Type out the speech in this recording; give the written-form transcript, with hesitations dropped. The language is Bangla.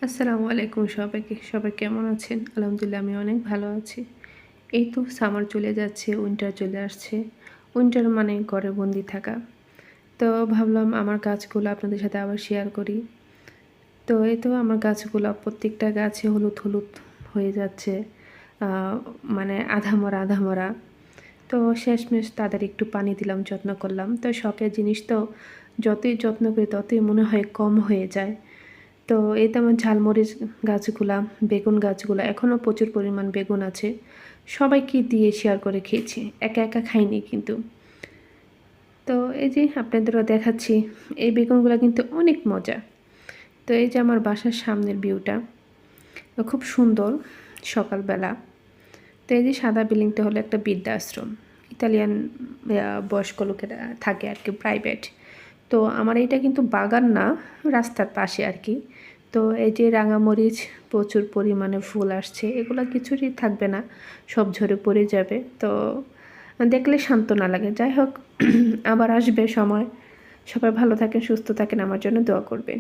আসসালামু আলাইকুম সবাইকে। সবাই কেমন আছেন? আলহামদুলিল্লাহ আমি অনেক ভালো আছি। এই তো সামার চলে যাচ্ছে, উইন্টার চলে আসছে। উইন্টার মানে ঘরে বন্দি থাকা। তো ভাবলাম আমার গাছগুলো আপনাদের সাথে আবার শেয়ার করি। তো এই তো আমার গাছগুলো প্রত্যেকটা গাছে হলুদ, হলুদ হয়ে যাচ্ছে। আ মানে আধা মরা, আধা মরা। তো শেষমেশ তাদের একটু পানি দিলাম, যত্ন করলাম। তো শখের জিনিস তো যতই যত্ন করি ততই মনে হয় কম হয়ে যায়। তো এই তো আমার ঝালমরিচ গাছগুলা, বেগুন গাছগুলা এখনও প্রচুর পরিমাণ বেগুন আছে। সবাইকে দিয়ে শেয়ার করে খেয়েছি। একা, একা খাইনি কিন্তু। তো এই যে আপনাদেরও দেখাচ্ছি। এই বেগুনগুলা কিন্তু অনেক মজা। তো এই যে আমার বাসার সামনের ভিউটা খুব সুন্দর সকালবেলা। তো এই যে সাদা বিল্ডিংটা হলো একটা বৃদ্ধাশ্রম। ইতালিয়ান বয়স্ক লোকেরা থাকে আর কি, প্রাইভেট। তো আমার এইটা কিন্তু বাগান না, রাস্তার পাশে আর কি। তো এই যে রাঙামরিচ প্রচুর পরিমাণে ফুল আসছে, এগুলো কিছুরই থাকবে না, সব ঝরে পড়ে যাবে। তো দেখলে সান্ত্বনা লাগে। যাই হোক, আবার আসবে সময়। সবাই ভালো থাকেন, সুস্থ থাকেন, আমার জন্য দোয়া করবেন।